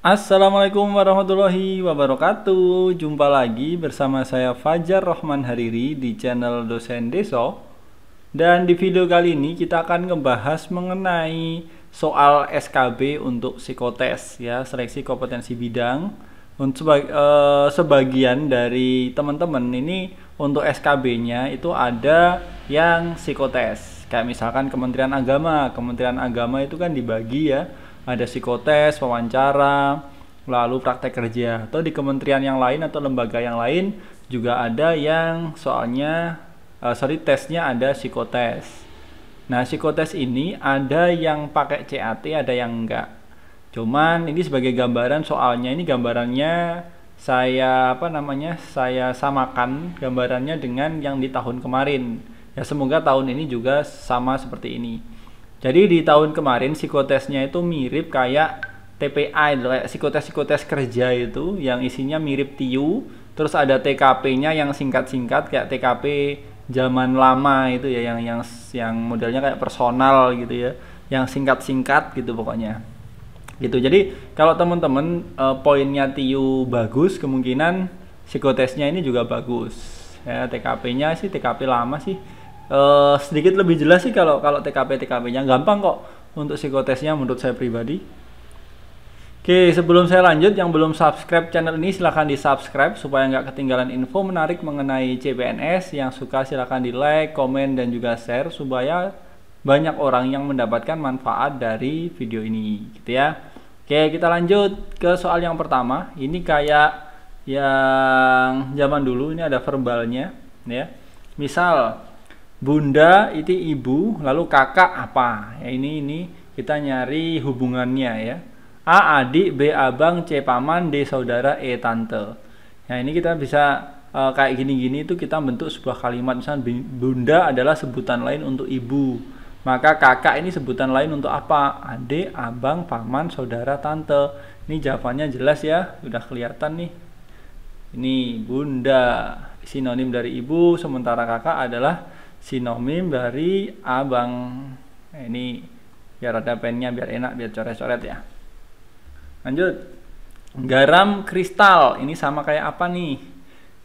Assalamualaikum warahmatullahi wabarakatuh. Jumpa lagi bersama saya Fajar Rohman Hariri di channel Dosen Deso. Dan di video kali ini kita akan ngebahas mengenai soal SKB untuk psikotes ya, seleksi kompetensi bidang. Untuk sebagian dari teman-teman ini untuk SKB-nya itu ada yang psikotes. Kayak misalkan Kementerian Agama. Kementerian Agama itu kan dibagi ya, ada psikotes, wawancara, lalu praktek kerja. Atau di kementerian yang lain atau lembaga yang lain juga ada yang soalnya tesnya ada psikotes. Nah, psikotes ini ada yang pakai CAT, ada yang enggak. Cuman ini sebagai gambaran, soalnya ini gambarannya saya samakan gambarannya dengan yang di tahun kemarin. Ya, semoga tahun ini juga sama seperti ini. Jadi di tahun kemarin psikotesnya itu mirip kayak TPA, kayak psikotes kerja itu yang isinya mirip TIU. Terus ada TKP-nya yang singkat-singkat kayak TKP zaman lama itu ya, yang modelnya kayak personal gitu ya, yang singkat-singkat gitu pokoknya. Gitu. Jadi kalau teman-teman poinnya TIU bagus, kemungkinan psikotesnya ini juga bagus. Ya, TKP-nya sih TKP lama sih. Sedikit lebih jelas sih kalau TKP-nya gampang kok untuk psikotesnya menurut saya pribadi. Oke, sebelum saya lanjut, yang belum subscribe channel ini silahkan di subscribe supaya nggak ketinggalan info menarik mengenai CPNS. Yang suka silahkan di like, komen, dan juga share supaya banyak orang yang mendapatkan manfaat dari video ini gitu ya. Oke, kita lanjut ke soal yang pertama. Ini kayak yang zaman dulu, ini ada verbalnya ya. Misal bunda itu ibu, lalu kakak apa? Ya, ini kita nyari hubungannya ya. A adik, B abang, C paman, D saudara, E tante. Nah, ini kita bisa kayak gini-gini itu kita bentuk sebuah kalimat. Misalnya bunda adalah sebutan lain untuk ibu. Maka kakak ini sebutan lain untuk apa? Adik, abang, paman, saudara, tante. Ini jawabannya jelas ya, udah kelihatan nih. Ini bunda sinonim dari ibu, sementara kakak adalah sinonim dari abang. Nah, ini biar ada pennya, biar enak, biar coret-coret ya. Lanjut. Garam kristal ini sama kayak apa nih?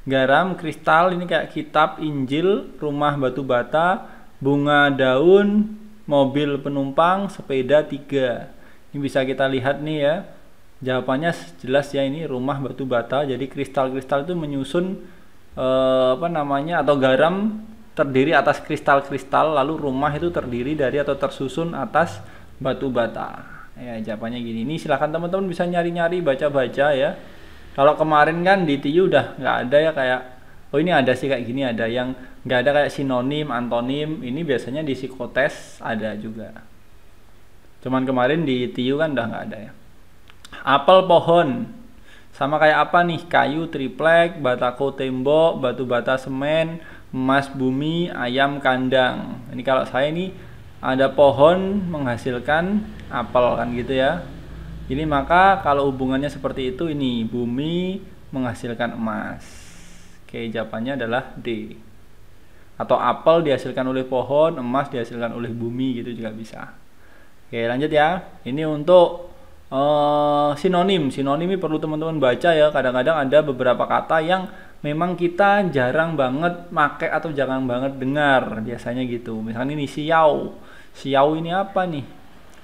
Garam kristal ini kayak kitab, Injil, rumah batu bata, bunga daun, mobil penumpang, sepeda 3. Ini bisa kita lihat nih ya. Jawabannya jelas ya, ini rumah batu bata. Jadi kristal-kristal itu menyusun atau garam terdiri atas kristal-kristal, lalu rumah itu terdiri dari atau tersusun atas batu bata. Ya, jawabannya gini. Ini silahkan teman-teman bisa nyari-nyari, baca-baca ya. Kalau kemarin kan di TIU udah nggak ada ya, kayak oh ini ada sih kayak gini, ada yang nggak ada kayak sinonim, antonim. Ini biasanya di psikotes ada juga. Cuman kemarin di TIU kan udah nggak ada ya. Apel pohon sama kayak apa nih? Kayu triplek, batako tembok, batu bata semen, emas bumi, ayam kandang. Ini kalau saya ini ada pohon menghasilkan apel kan gitu ya. Ini maka kalau hubungannya seperti itu, ini bumi menghasilkan emas. Oke, jawabannya adalah D. Atau apel dihasilkan oleh pohon, emas dihasilkan oleh bumi gitu juga bisa. Oke, lanjut ya. Ini untuk sinonim. Sinonim ini perlu teman-teman baca ya. Kadang-kadang ada beberapa kata yang memang kita jarang banget make atau jarang banget dengar, biasanya gitu. Misalnya ini siau. Siau ini apa nih?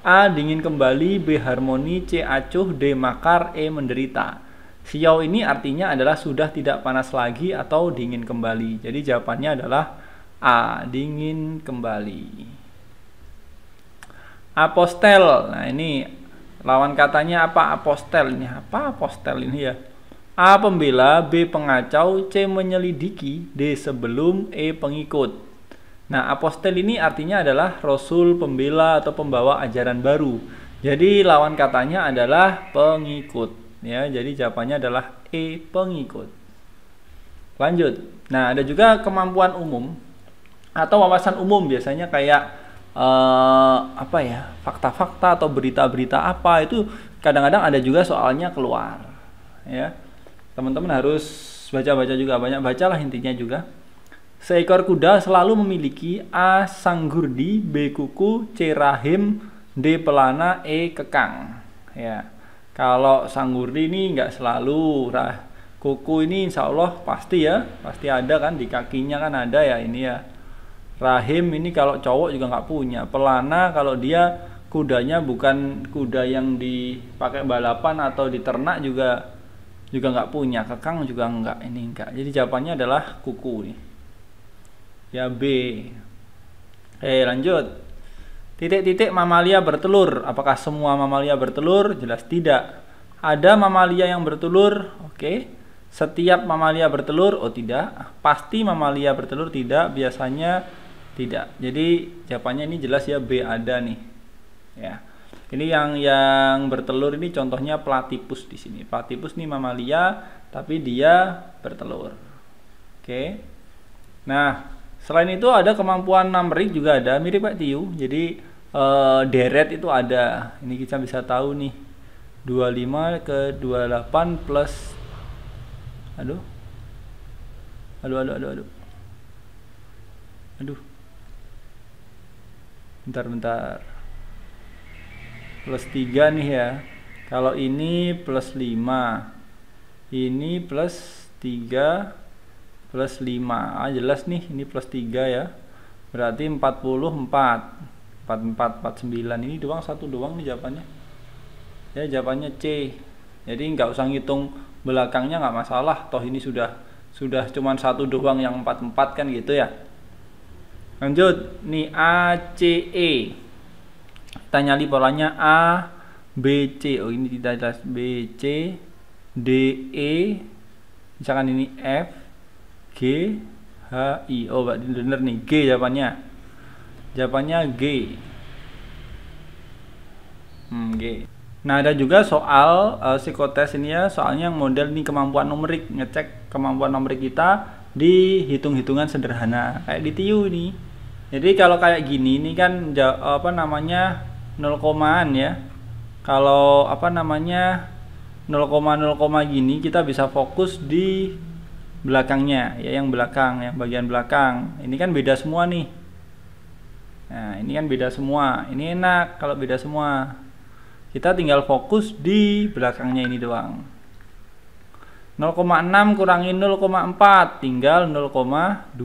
A dingin kembali, B harmoni, C acuh, D makar, E menderita. Siau ini artinya adalah sudah tidak panas lagi atau dingin kembali. Jadi jawabannya adalah A, dingin kembali. Apostel. Nah, ini lawan katanya apa? Apostel ini apa? Apostel ini ya. A pembela, B pengacau, C menyelidiki, D sebelum, E pengikut. Nah, apostel ini artinya adalah rasul, pembela, atau pembawa ajaran baru. Jadi lawan katanya adalah pengikut. Ya, jadi jawabannya adalah E pengikut. Lanjut. Nah, ada juga kemampuan umum atau wawasan umum, biasanya kayak fakta-fakta atau berita-berita apa, itu kadang-kadang ada juga soalnya keluar. Ya. Teman-teman harus baca-baca juga, banyak bacalah intinya juga. Seekor kuda selalu memiliki A sanggurdi, B kuku, C rahim, D pelana, E kekang. Ya. Kalau sanggurdi ini nggak selalu. Kuku ini insya Allah pasti ya, pasti ada kan, di kakinya kan ada ya ini ya. Rahim ini kalau cowok juga nggak punya. Pelana kalau dia kudanya bukan kuda yang dipakai balapan atau diternak juga nggak punya. Kekang juga nggak, ini enggak. Jadi jawabannya adalah kuku nih. Ya B. Lanjut. Titik-titik mamalia bertelur. Apakah semua mamalia bertelur? Jelas tidak. Ada mamalia yang bertelur, oke. Setiap mamalia bertelur? Oh tidak. Pasti mamalia bertelur? Tidak. Biasanya tidak. Jadi jawabannya ini jelas ya B, ada nih. Ya. Ini yang bertelur ini contohnya platypus di sini. Platypus nih mamalia, tapi dia bertelur. Oke. Nah, selain itu ada kemampuan numerik juga ada, mirip Pak Tiu. Jadi deret itu ada. Ini kita bisa tahu nih. 25 ke 28 plus aduh. Bentar. Plus 3 nih ya. Kalau ini plus 5. Ini plus 3 plus 5. Jelas nih, ini plus 3 ya. Berarti 44. 49 ini doang, satu doang nih jawabannya. Ya, jawabannya C. Jadi nggak usah ngitung belakangnya, nggak masalah. Toh ini sudah cuman satu doang yang 44 kan gitu ya. Lanjut, nih A, C, E. Kita nyali polanya A, B, C. Oh ini tidak jelas. B, C, D, E. Misalkan ini F, G, H, I. Oh berarti bener nih, G jawabannya. Jawabannya G. G. Nah ada juga soal psikotes ini ya, soalnya yang model nih kemampuan numerik, ngecek kemampuan numerik kita di hitung-hitungan sederhana kayak di TIU ini. Jadi kalau kayak gini ini kan 0 komaan ya. Kalau 0,0 gini kita bisa fokus di belakangnya ya, yang belakang, yang bagian belakang. Ini kan beda semua nih. Nah ini kan beda semua. Ini enak kalau beda semua. Kita tinggal fokus di belakangnya ini doang. 0,6 kurangi 0,4 tinggal 0,2.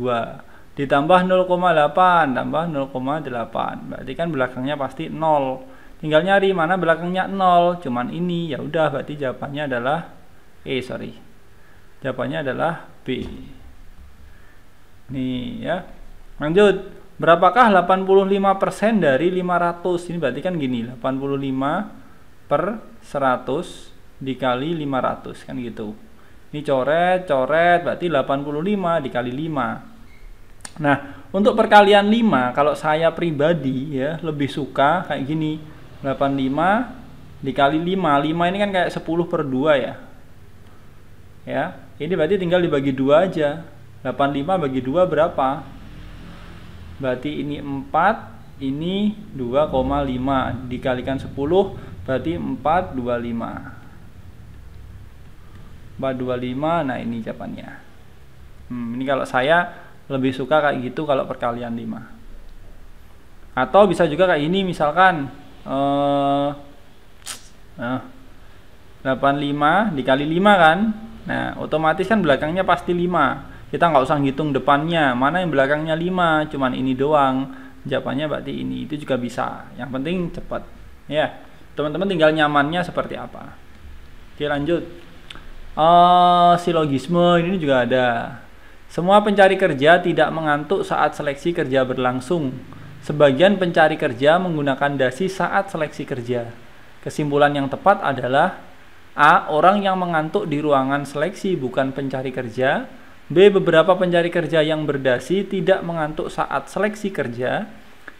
Ditambah 0,8 tambah 0,8. Berarti kan belakangnya pasti 0. Tinggal nyari mana belakangnya 0. Cuman ini. Ya udah, berarti jawabannya adalah jawabannya adalah B. Nih ya. Lanjut. Berapakah 85% dari 500? Ini berarti kan gini, 85 per 100 dikali 500 kan gitu. Ini coret berarti 85 dikali 5. Nah, untuk perkalian 5 kalau saya pribadi ya lebih suka kayak gini. 85 dikali 5. 5 ini kan kayak 10 per 2 ya. Ya, ini berarti tinggal dibagi 2 aja. 85 bagi 2 berapa? Berarti ini 4, ini 2,5 dikalikan 10 berarti 425. Nah ini jawabannya. Ini kalau saya lebih suka kayak gitu kalau perkalian 5. Atau bisa juga kayak ini misalkan 85 dikali 5 kan. Nah otomatis kan belakangnya pasti 5. Kita nggak usah ngitung depannya, mana yang belakangnya 5, cuman ini doang. Jawabannya berarti ini, itu juga bisa. Yang penting cepat. Ya, teman-teman tinggal nyamannya seperti apa. Oke lanjut. Silogisme ini juga ada. Semua pencari kerja tidak mengantuk saat seleksi kerja berlangsung. Sebagian pencari kerja menggunakan dasi saat seleksi kerja. Kesimpulan yang tepat adalah A. Orang yang mengantuk di ruangan seleksi bukan pencari kerja. B. Beberapa pencari kerja yang berdasi tidak mengantuk saat seleksi kerja.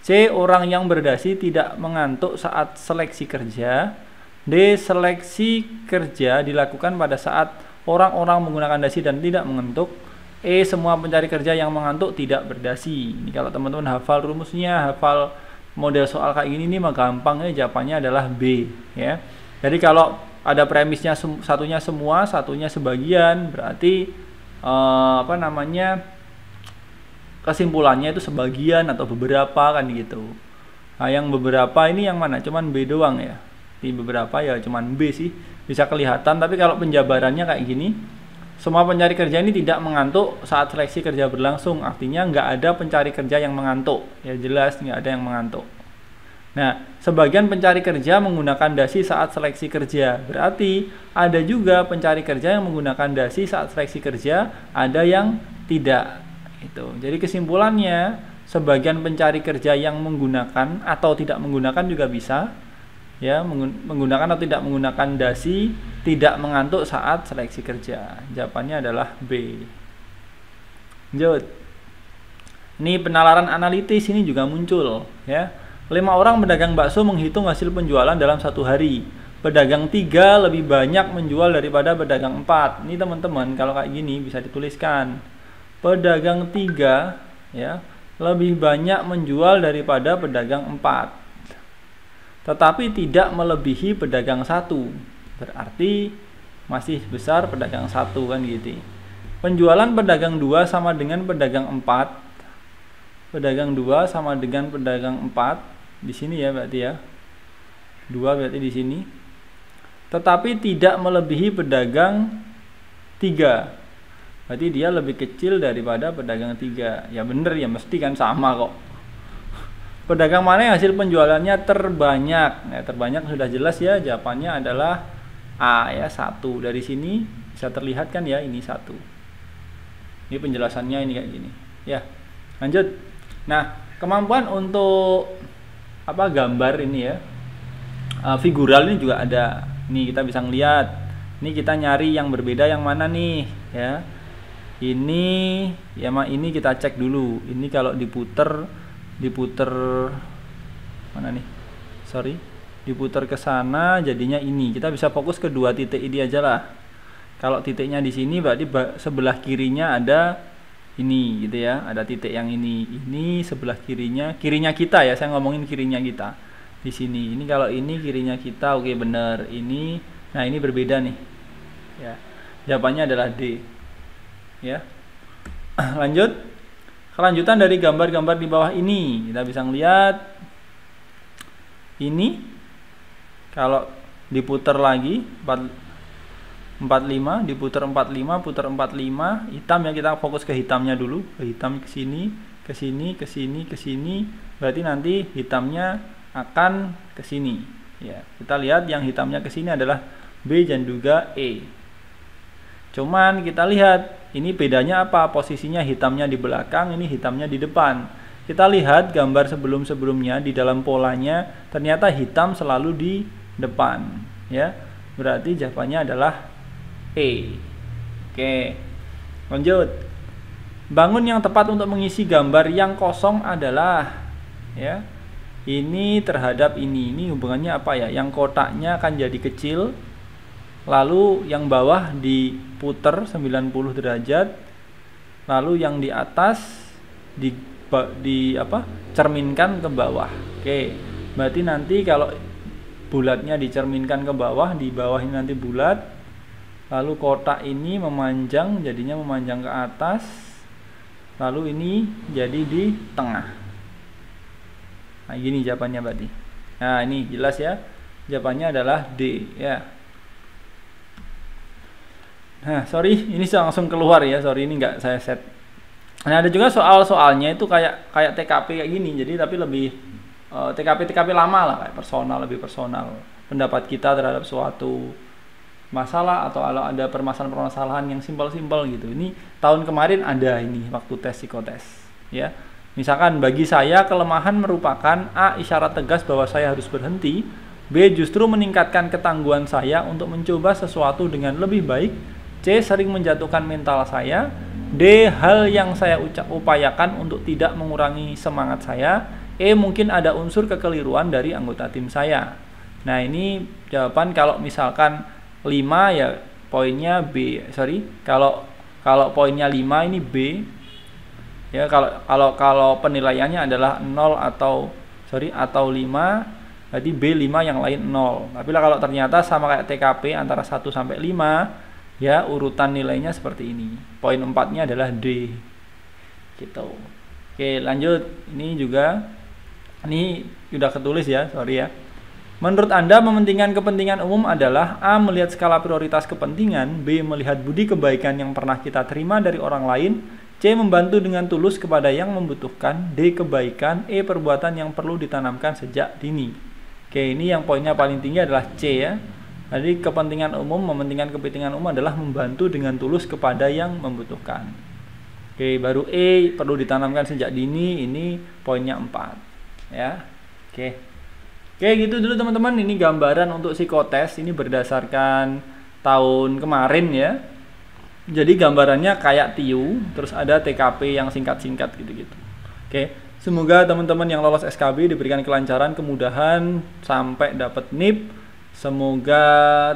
C. Orang yang berdasi tidak mengantuk saat seleksi kerja. D. Seleksi kerja dilakukan pada saat orang-orang menggunakan dasi dan tidak mengantuk. E. Semua pencari kerja yang mengantuk tidak berdasi. Ini kalau teman-teman hafal rumusnya, hafal model soal kayak gini nih mah gampang ya, jawabannya adalah B ya. Jadi kalau ada premisnya satunya semua, satunya sebagian, berarti kesimpulannya itu sebagian atau beberapa kan gitu. Nah yang beberapa ini yang mana? Cuman B doang ya. di beberapa ya cuman B sih bisa kelihatan, tapi kalau penjabarannya kayak gini, semua pencari kerja ini tidak mengantuk saat seleksi kerja berlangsung, artinya nggak ada pencari kerja yang mengantuk, ya jelas nggak ada yang mengantuk. Nah, sebagian pencari kerja menggunakan dasi saat seleksi kerja, berarti ada juga pencari kerja yang menggunakan dasi saat seleksi kerja, ada yang tidak. Itu. Jadi kesimpulannya, sebagian pencari kerja yang menggunakan atau tidak menggunakan juga bisa, ya menggunakan atau tidak menggunakan dasi, tidak mengantuk saat seleksi kerja. Jawabannya adalah B. Lanjut. Ini penalaran analitis ini juga muncul, ya. 5 orang pedagang bakso menghitung hasil penjualan dalam satu hari. Pedagang 3 lebih banyak menjual daripada pedagang 4. Ini teman-teman kalau kayak gini bisa dituliskan. Pedagang 3 ya lebih banyak menjual daripada pedagang 4. Tetapi tidak melebihi pedagang 1. Berarti masih besar pedagang 1 kan gitu. Penjualan pedagang 2 sama dengan pedagang 4. Pedagang 2 sama dengan pedagang 4. Di sini ya berarti ya. 2 berarti di sini. Tetapi tidak melebihi pedagang 3. Berarti dia lebih kecil daripada pedagang 3. Ya bener ya, mesti kan sama kok. Pedagang mana yang hasil penjualannya terbanyak? Nah, terbanyak sudah jelas ya, jawabannya adalah A ya, 1. Dari sini bisa terlihat kan ya, ini 1. Ini penjelasannya ini kayak gini. Ya. Lanjut. Nah, kemampuan untuk gambar ini ya, figural ini juga ada. Nih kita bisa ngeliat. Ini kita nyari yang berbeda yang mana nih ya. Ini ya, ini kita cek dulu. Ini kalau diputer mana nih? Sorry, diputer ke sana jadinya ini. Kita bisa fokus ke 2 titik ini aja lah. Kalau titiknya di sini berarti sebelah kirinya ada ini gitu ya, ada titik yang ini sebelah kirinya kita ya, saya ngomongin kirinya kita di sini. Ini kalau ini kirinya kita, oke bener ini. Nah ini berbeda nih ya, jawabannya adalah D ya. Lanjut, kelanjutan dari gambar-gambar di bawah ini kita bisa ngeliat ini kalau diputer lagi 45, diputar 45, putar 45, hitam ya, kita fokus ke hitamnya dulu, ke hitam ke sini, ke sini, ke sini, ke sini, berarti nanti hitamnya akan ke sini. Ya, kita lihat yang hitamnya ke sini adalah B dan juga E. Cuman kita lihat ini bedanya apa? Posisinya hitamnya di belakang, ini hitamnya di depan. Kita lihat gambar sebelum-sebelumnya di dalam polanya ternyata hitam selalu di depan, ya. Berarti jawabannya adalah E. Oke, lanjut. Bangun yang tepat untuk mengisi gambar yang kosong adalah ya. Ini terhadap ini hubungannya apa ya? Yang kotaknya akan jadi kecil. Lalu yang bawah diputer 90 derajat. Lalu yang di atas cerminkan ke bawah. Oke. Berarti nanti kalau bulatnya dicerminkan ke bawah, di bawah ini nanti bulat. Lalu kotak ini memanjang, jadinya memanjang ke atas. Lalu ini jadi di tengah. Nah, gini jawabannya berarti. Nah, ini jelas ya. Jawabannya adalah D ya. Nah, sorry, ini langsung keluar ya. Sorry, ini nggak saya set. Nah, ada juga soal-soalnya itu kayak TKP kayak gini. Jadi tapi lebih TKP lama lah, kayak personal, lebih personal. Pendapat kita terhadap suatu masalah atau kalau ada permasalahan-permasalahan yang simpel-simpel gitu. Ini tahun kemarin ada ini waktu tes psikotes ya. Misalkan bagi saya kelemahan merupakan A, isyarat tegas bahwa saya harus berhenti. B, justru meningkatkan ketangguhan saya untuk mencoba sesuatu dengan lebih baik. C, sering menjatuhkan mental saya. D, hal yang saya upayakan untuk tidak mengurangi semangat saya. E, mungkin ada unsur kekeliruan dari anggota tim saya. Nah, ini jawaban kalau misalkan 5 ya poinnya B. Sorry, kalau poinnya 5 ini B. Ya, kalau penilaiannya adalah 0 atau 5, berarti B 5 yang lain 0. Tapi kalau ternyata sama kayak TKP antara 1 sampai 5, ya urutan nilainya seperti ini. Poin 4-nya adalah D. Gitu. Oke, lanjut. Ini juga udah ketulis ya, sorry ya. Menurut Anda, mementingkan kepentingan umum adalah A. Melihat skala prioritas kepentingan, B. Melihat budi kebaikan yang pernah kita terima dari orang lain, C. Membantu dengan tulus kepada yang membutuhkan, D. Kebaikan, E. Perbuatan yang perlu ditanamkan sejak dini. Oke, ini yang poinnya paling tinggi adalah C ya. Jadi kepentingan umum, mementingkan kepentingan umum adalah membantu dengan tulus kepada yang membutuhkan. Oke, baru E. Perlu ditanamkan sejak dini, ini poinnya 4 ya. Oke, gitu dulu teman-teman. Ini gambaran untuk psikotes. Ini berdasarkan tahun kemarin ya. Jadi gambarannya kayak TIU, terus ada TKP yang singkat-singkat gitu-gitu. Oke, semoga teman-teman yang lolos SKB diberikan kelancaran, kemudahan sampai dapat NIP. Semoga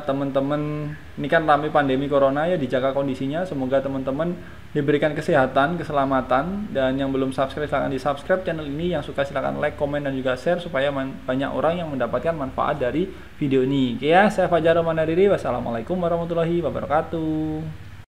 teman-teman, ini kan ramai pandemi corona ya, dijaga kondisinya. Semoga teman-teman diberikan kesehatan, keselamatan, dan yang belum subscribe silahkan di subscribe channel ini. Yang suka silahkan like, komen, dan juga share supaya banyak orang yang mendapatkan manfaat dari video ini. Oke ya, saya Fajar Romanariri. Wassalamualaikum warahmatullahi wabarakatuh.